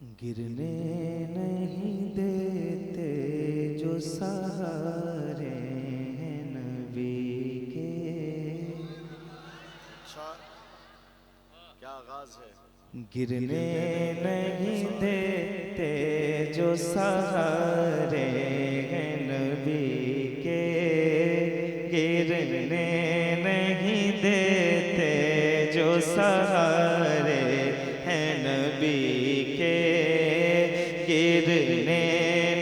گرنے نہیں دیتے جو سہارے ہیں نبی کے. کیا آغاز ہے. گرنے نہیں دیتے جو سہارے ہیں نبی کے. گرنے نہیں دیتے جو سہارے ہیں نبی کے. گرنے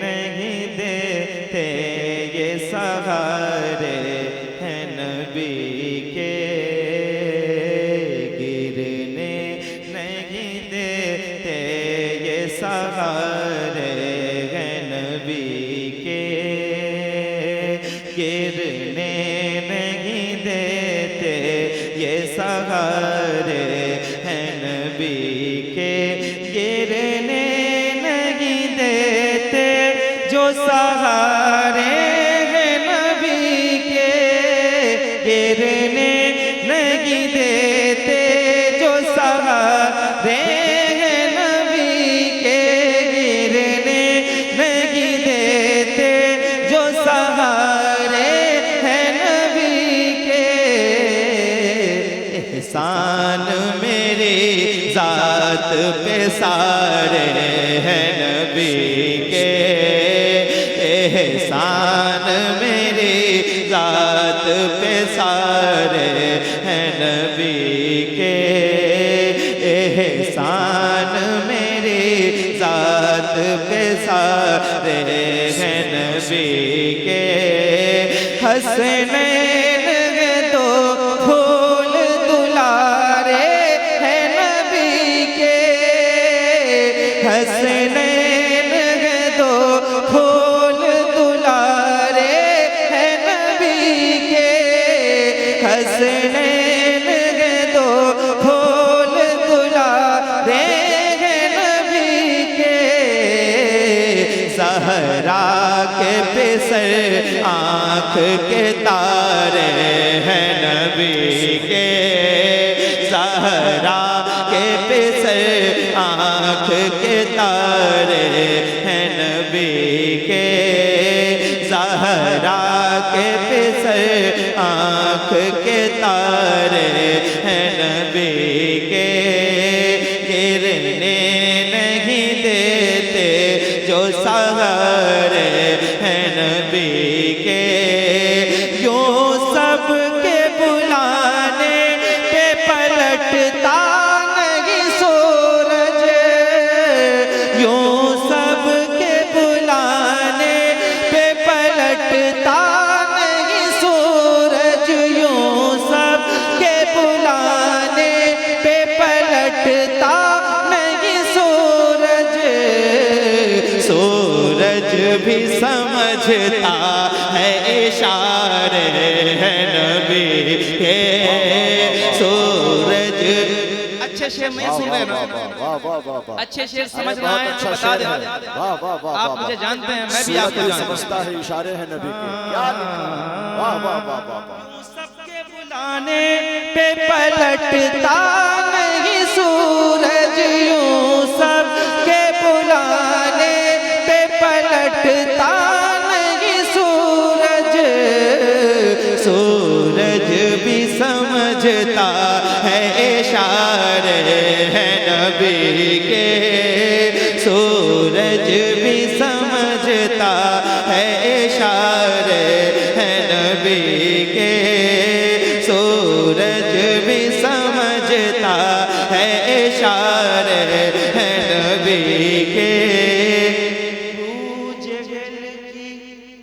نہیں دیتے یہ سہارے ہیں نبی کے. گرنے نہیں دیتے یہ سہارے ہیں نبی کے. گرنے نہیں دیتے یہ سہارے ہیں نبی کے. گرنے نہیں دیتے جو سہارے ہیں نبی کے. گرنے نہیں دیتے جو سہارے ہیں نبی کے. گرنے نہیں دیتے جو سہارے ہیں نبی کے. احسان میری ذات پہ سارے ہیں نبی کے. احسان میری ذات پہ سارے ہیں نبی کے. احسان میری ذات پہ سارے ہیں نبی کے. حسنین دو پھول دلارے ہیں نبی کے. حسنین دو پھول دلارے ہیں نبی کے. حسنین دو پھول دلارے ہیں نبی کے. زہرا کے پسر آنکھ کے تارے ہیں نبی کے. زہرا کے پسر آنکھ کے تارے ہیں نبی کے. زہرا کے پسر آنکھ کے تارے ہیں نبی کے. گرنے نہیں دیتے جو سہارے ہیں نبی کے. یوں سب کے بلانے پہ پلٹتا نہیں سورج. یوں سب کے بلانے پہ پلٹتا نہیں سورج. یوں سب کے بلانے پہ پلٹتا نہیں سورج. سورج بھی سمجھتا ہے اشارے ہیں نبی کے. سورج اچھے شعر نہیں سن رہے نا. اچھے شعر سمجھ رہے ہیں تو بتا دیں. آپ مجھے جانتے ہیں میں بھی آپ کو جانتا ہوں. اشارے ہیں نبی کے. کیا لکھا. واہ واہ واہ واہ واہ. سب کے بلانے پہ پلٹتا نہیں سورج. یوں سب کے بلانے پہ پلٹتا نہیں سورج. سورج بھی سمجھتا ہے اشارے ہیں نبی کے. سورج بھی سمجھتا ہے اشارے ہیں نبی کے. سورج بھی سمجھتا ہے اشارے ہیں نبی کے. جہل کی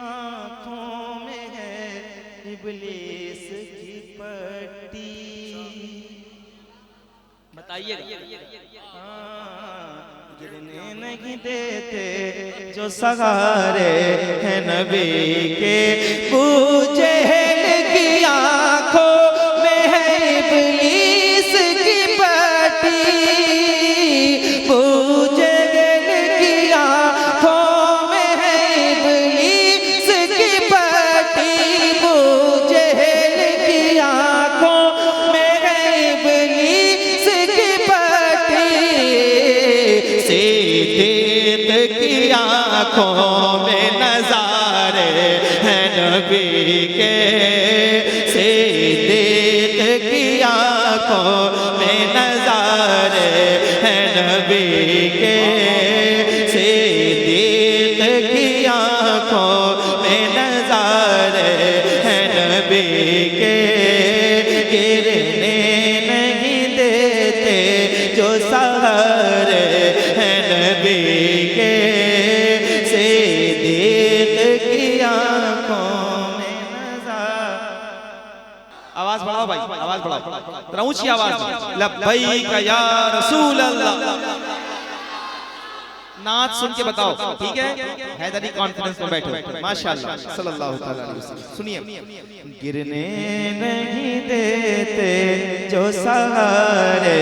آنکھوں میں ہے ابلیس کی پٹی. بتائیے گرنے نہیں دیتے جو سہارے ہیں نبی کے. جہل کی آنکھوں میں ہے ابلیس کی پٹی. جہل کی آنکھوں میں ہے ابلیس کی پٹی. جہل کی آنکھوں میں ہے ابلیس کی پٹی. صدیق کی آنکھوں میں نظارے ہیں نبی کے، صدیق کی آنکھوں میں نظارے ہیں نبی کے، صدیق کی آنکھوں میں نظارے ہیں نبی کے، گرنے نہیں دیتے جو سہارے ہیں نبی کے، صدیق کی آنکھوں میں نظارے۔ آواز بڑھاؤ بھائی، آواز بڑھاؤ، ذرا اونچی آواز میں، لبیک یا رسول اللہ۔ نعت سن کے بتاؤ، ٹھیک ہے؟ حیدری کانفیڈنس میں بیٹھو، ماشاءاللہ صلی اللہ تعالیٰ علیہ وسلم۔ سنیے، گرنے نہیں دیتے جو سہارے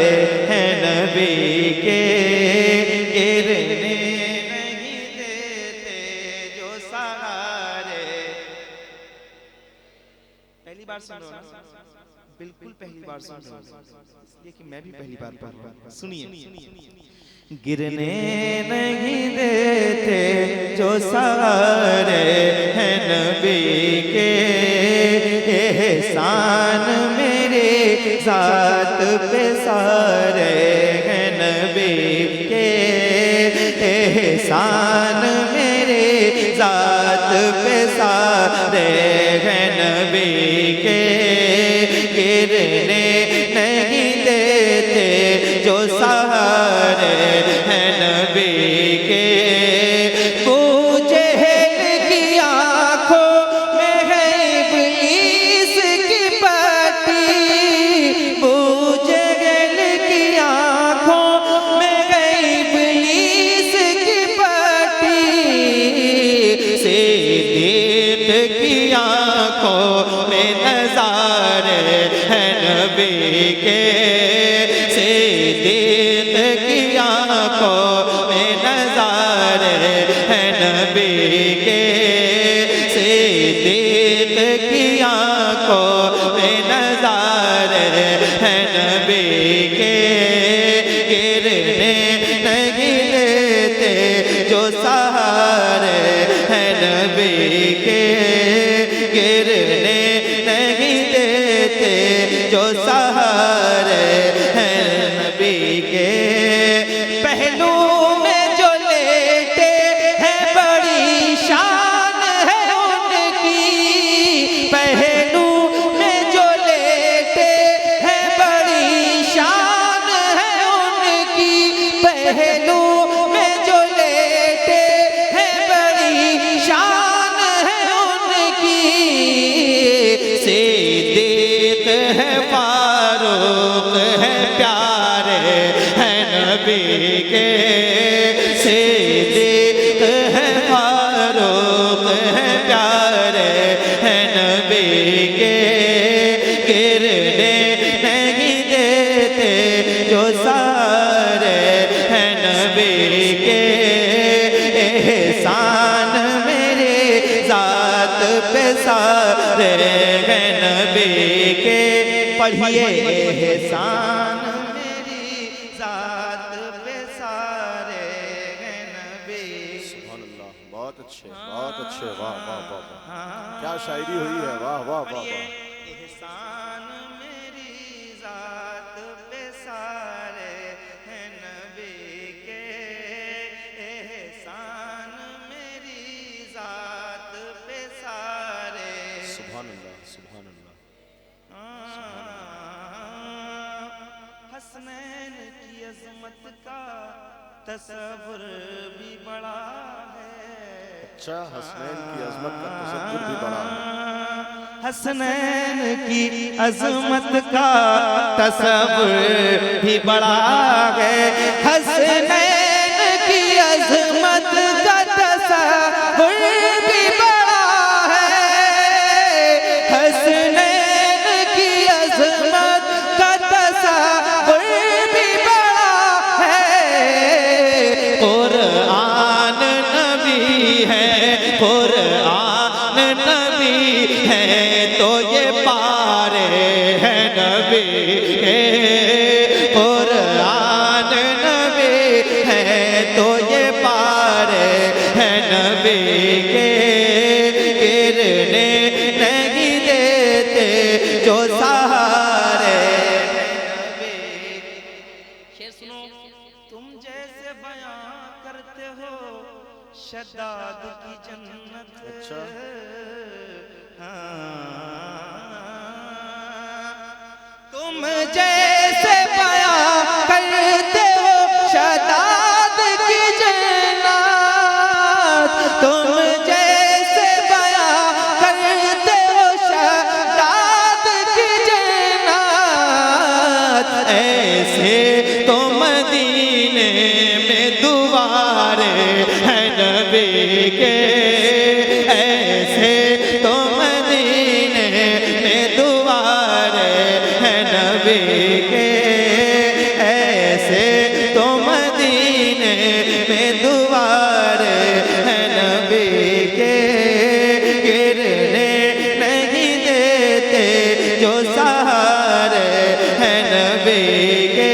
ہیں نبی کے، گرنے نہیں دیتے جو سہارے۔ پہلی بار سن رہا ہوں، بالکل پہلی بار سن رہا ہوں، اس لیے کہ میں بھی پہلی بار پڑھ رہا ہوں۔ سنیے، گرنے نہیں دیتے جو سہارے ہیں نبی کے، احسان میرے ذات پہ سارے ہیں نبی کے، احسان میرے ذات پہ سارے ہیں نبی کے، گرنے نہیں دیتے جو سہارے ہیں نبی کے، ابو جہل کی آنکھوں میں ہے ابلیس کی پٹی، ابو جہل کی آنکھوں میں ہے ابلیس کی پٹی، صدیق کی آنکھوں میں نظارے ہیں نبی کے، صدیق کی آنکھوں میں نظارے ہیں نبی کے، صدیق کی آنکھوں میں نظارے ہیں نبی کے، گرنے نہیں دیتے جو سہارے ہیں نبی کے، گرنے نہیں دیتے جو سہارے ہیں نبی کے، پہلو میں جو لیٹے ہیں بڑی شان ہے ان کی، پہلو میں جو لیٹے ہیں بڑی شان ہے ان کی، پہلو میں جو لیٹے ہیں بڑی شان ہے ان کی، صدیق ہے فاروق ہے پیارے ہیں نبی کے، صدیق ہے فاروق ہے پیارے ہیں نبی کے، گرنے نہیں دیتے جو سارے ہیں نبی کے، احسان میرے ذات پہ سارے ہیں نبی کے، پڑھیے احسان میری ذات پہ سارے ہیں نبی۔ سبحان اللہ، بہت اچھے، بہت اچھے، واہ واہ واہ واہ، کیا شاعری ہوئی ہے، واہ واہ واہ واہ۔ احسان میری ذات پہ سارے ہیں نبی کے، احسان میری ذات پہ سارے۔ سبحان اللہ، سبحان اللہ۔ حسنین کی عظمت کا تصور بھی بڑا ہے، اچھا، حسنین کی عظمت کا تصور بھی بڑا ہے، حسنین کی عظمت کا تصور بھی بڑا ہے، حسنین کی عظمت کا تصور بھی بڑا ہے، حسنین کی عظمت کا تصور بھی بڑا ہے، قرآن نبی ہے، قرآن نبی ہے تو یہ پارے ہیں نبی کے، قرآن نبی کیسے بیان کرتے ہو شداد کی جنت اچھا تم جیسے بیان کرتے ہو شداد کی جنت تم جیسے بیان کرتے ہو شداد کی جنت ایسے تو مدینے میں دوبارے ہیں نبی کے ایسے تو مدینے میں دوبارے ہیں نبی کے ایسے تو مدینے میں دوبارے ہیں نبی کے گرنے نہیں دیتے جو سہارے ہیں نبی کے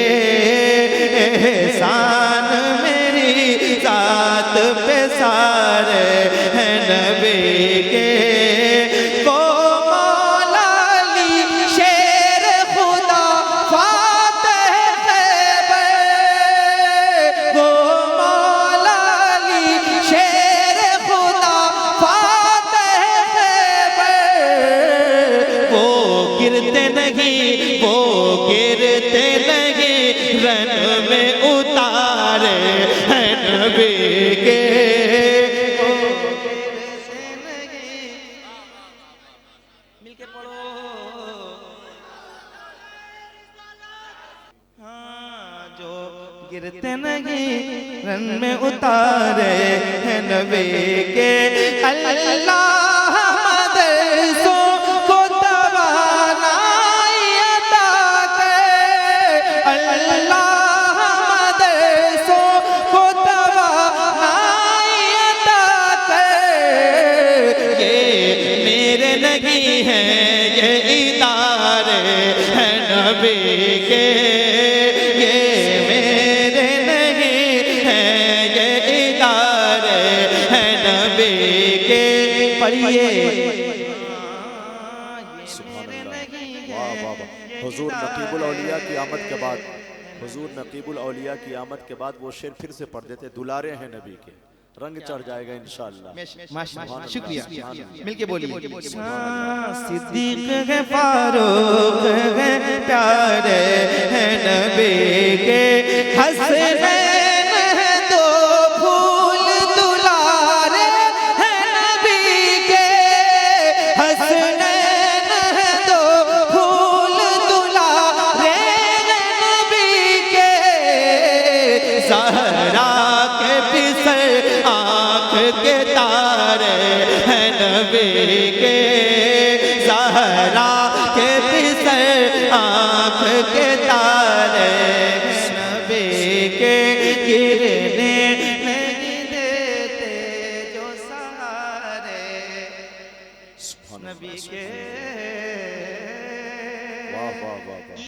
احسان میری ذات پہ سارے ہیں نبی کے وہ مولا علی شیر خدا فاتح خیبر وہ مولا علی شیر خدا فاتح خیبر وہ گرتے نہیں رن میں اتارے ہیں نبی کے مل کے پڑھو ہاں جو گرتے نہیں رن میں اتارے ہیں نبی کے اللہ مدرسوں کو توانائی عطا کرے اللہ مدرسوں کو توانائی عطا کرے یہ میرے نہیں ہیں یہ ادارے ہیں نبی کے یہ میرے نہیں ہیں یہ ادارے ہیں نبی کے پڑھیے سبحان اللہ واہ واہ واہ حضور نقیب الاولیاء کی آمد کے بعد حضور نقیب الاولیاء کی آمد کے بعد وہ شعر پھر سے پڑھ دیتے دلارے ہیں نبی کے رنگ چڑھ جائے گا انشاءاللہ ماشاءاللہ شکریہ مل کے بولیے صدیق ہے فاروق ہے پیارے ہیں نبی کے حسنین ہیں دو پھول دلارے ہیں نبی کے حسنین ہیں دو پھول دلارے ہیں نبی کے زہرا کے پسر آنکھ کے تارے ہیں نبی کے زہرا کے پسر آنکھ کے تارے نبی کے گرنے نہیں دیتے جو سہارے نبی کے